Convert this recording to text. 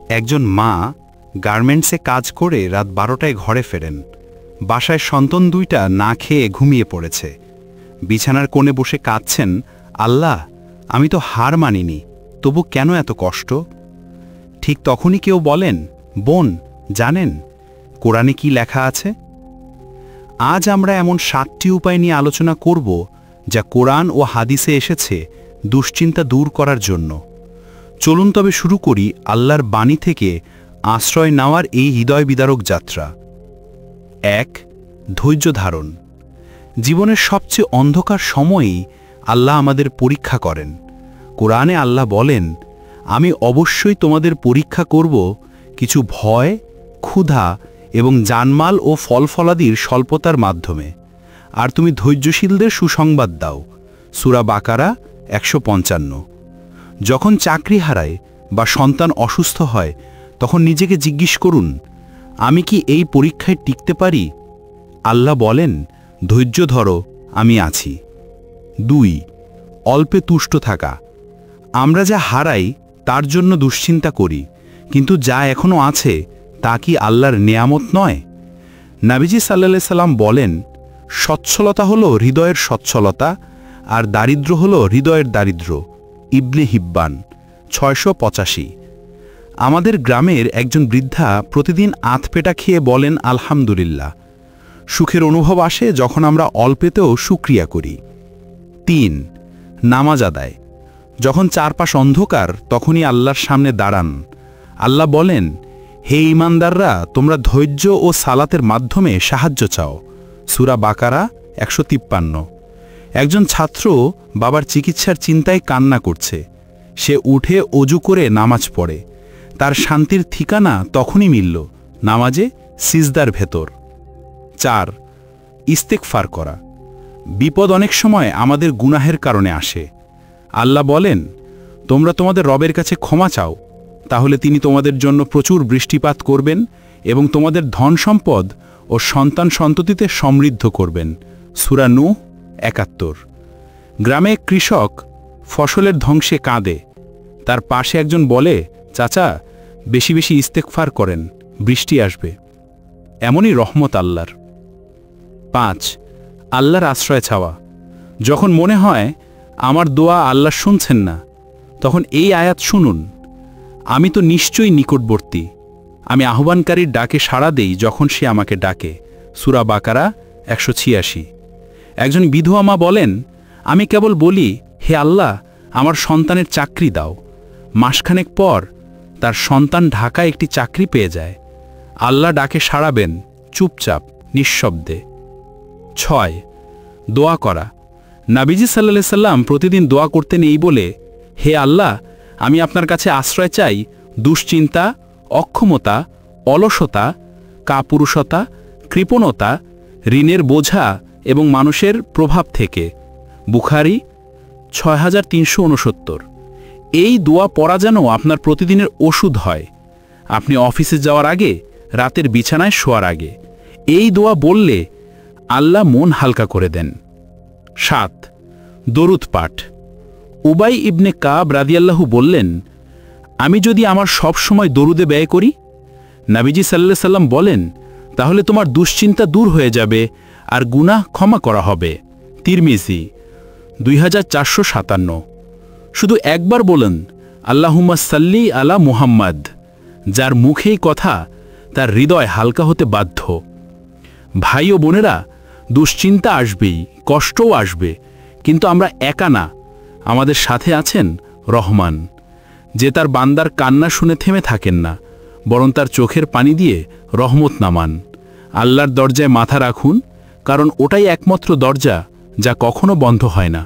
একজন মা গার্মেন্টসে কাজ করে রাত 12টায় ঘরে ফেরেন। বাসায় সন্তান দুইটা না খেয়ে ঘুমিয়ে পড়েছে। বিছানার কোণে বসে কাঁদছেন, আল্লাহ, আমি তো হার মানিনি, তবু কেন এত কষ্ট? ঠিক তখনই কেউ বলেন, বোন, জানেন কোরআনে কি লেখা আছে? আজ আমরা এমন 7টি উপায় নিয়ে আলোচনা করব যা কোরআন ও হাদিসে এসেছে দুশ্চিন্তা দূর করার জন্য। চলুন তবে শুরু করি আল্লাহর বাণী থেকে আশ্রয় নেওয়ার এই হৃদয় বিদারক যাত্রা। 1. ধৈর্য ধারণ। জীবনের সবচেয়ে অন্ধকার সময়েই আল্লাহ আমাদের পরীক্ষা করেন। কোরআনে আল্লাহ বলেন, আমি অবশ্যই তোমাদের পরীক্ষা করব কিছু ভয়, ক্ষুধা এবং জানমাল ও ফলফলাদির স্বল্পতার মাধ্যমে, আর তুমি ধৈর্যশীলদের সুসংবাদ দাও। সূরা বাকারা 155। যখন চাকরি হারায় বা সন্তান অসুস্থ হয়, তখন নিজেকে জিজ্ঞেস করুন, আমি কি এই পরীক্ষায় টিকতে পারি? আল্লাহ বলেন, ধৈর্য ধরো, আমি আছি। 2. অল্পে তুষ্ট থাকা। আমরা যা হারাই তার জন্য দুশ্চিন্তা করি, কিন্তু যা এখনও আছে তা কি আল্লাহর নেয়ামত নয়? নবীজি সাল্লাল্লাহু আলাইহি সাল্লাম বলেন, সচ্ছলতা হলো হৃদয়ের সচ্ছলতা, আর দারিদ্র্য হলো হৃদয়ের দারিদ্র্য। ইবনে হিব্বান 685। আমাদের গ্রামের একজন বৃদ্ধা প্রতিদিন আধপেটা খেয়ে বলেন, আলহামদুলিল্লাহ। সুখের অনুভব আসে যখন আমরা অল্পেতেও শুকরিয়া করি। 3. নামাজ আদায়। যখন চারপাশ অন্ধকার, তখনই আল্লাহর সামনে দাঁড়ান। আল্লাহ বলেন, হে ঈমানদাররা, তোমরা ধৈর্য ও সালাতের মাধ্যমে সাহায্য চাও। সূরা বাকারা 153। একজন ছাত্র বাবার চিকিৎসার চিন্তায় কান্না করছে। সে উঠে অজু করে নামাজ পড়ে। তার শান্তির ঠিকানা তখনই মিলল, নামাজে সিজদার ভেতর। 4. ইস্তেগফার করা। বিপদ অনেক সময় আমাদের গুনাহের কারণে আসে। আল্লাহ বলেন, তোমরা তোমাদের রবের কাছে ক্ষমা চাও, তাহলে তিনি তোমাদের জন্য প্রচুর বৃষ্টিপাত করবেন এবং তোমাদের ধন সম্পদ ও সন্তান সন্ততিতে সমৃদ্ধ করবেন। সূরা নূহ 71। গ্রামে এক কৃষক ফসলের ধ্বংসে কাঁদে। তার পাশে একজন বলে, চাচা, বেশি বেশি ইস্তেগফার করেন, বৃষ্টি আসবে। এমনই রহমত আল্লাহর। 5. আল্লাহর আশ্রয় চাওয়া। যখন মনে হয় আমার দোয়া আল্লাহ শুনছেন না, তখন এই আয়াত শুনুন, আমি তো নিশ্চয়ই নিকটবর্তী, আমি আহ্বানকারীর ডাকে সাড়া দেই যখন সে আমাকে ডাকে। সূরা বাকারা 186। একজন বিধবা মা বলেন, আমি কেবল বলি, হে আল্লাহ, আমার সন্তানের চাকরি দাও। মাসখানেক পর তার সন্তান ঢাকায় একটি চাকরি পেয়ে যায়। আল্লাহ ডাকে সাড়াবেন, চুপচাপ, নিঃশব্দে। 6. দোয়া করা। নবীজি সাল্লাল্লাহু আলাইহি সাল্লাম প্রতিদিন দোয়া করতেন এই বলে, হে আল্লাহ, আমি আপনার কাছে আশ্রয় চাই দুশ্চিন্তা, অক্ষমতা, অলসতা, কাপুরুষতা, কৃপণতা, ঋণের বোঝা এবং মানুষের প্রভাব থেকে। বুখারী 6369। এই দোয়া পড়া যেন আপনার প্রতিদিনের ওষুধ হয়। আপনি অফিসে যাওয়ার আগে, রাতের বিছানায় শোয়ার আগে এই দোয়া বললে আল্লাহ মন হালকা করে দেন। 7. দরুদ পাঠ। উবাই ইবনে কাব রাদিয়াল্লাহু বললেন, আমি যদি আমার সব সময় দরুদে ব্যয় করি, নবীজি সাল্লাল্লাহু আলাইহি সাল্লাম বলেন, তাহলে তোমার দুশ্চিন্তা দূর হয়ে যাবে আর গুনাহ ক্ষমা করা হবে। তিরমিজি 2457। শুধু একবার বলেন, আল্লাহুম্মা সাল্লি আলা মুহাম্মাদ। যার মুখেই কথা, তার হৃদয় হালকা হতে বাধ্য। ভাই ও বোনেরা, দুশ্চিন্তা আসবেই, কষ্টও আসবে, কিন্তু আমরা একা না। আমাদের সাথে আছেন রহমান, যে তার বান্দার কান্না শুনে থেমে থাকেন না, বরং তার চোখের পানি দিয়ে রহমত নামান। আল্লাহর দরজায় মাথা রাখুন, কারণ ওটাই একমাত্র দরজা যা কখনো বন্ধ হয় না।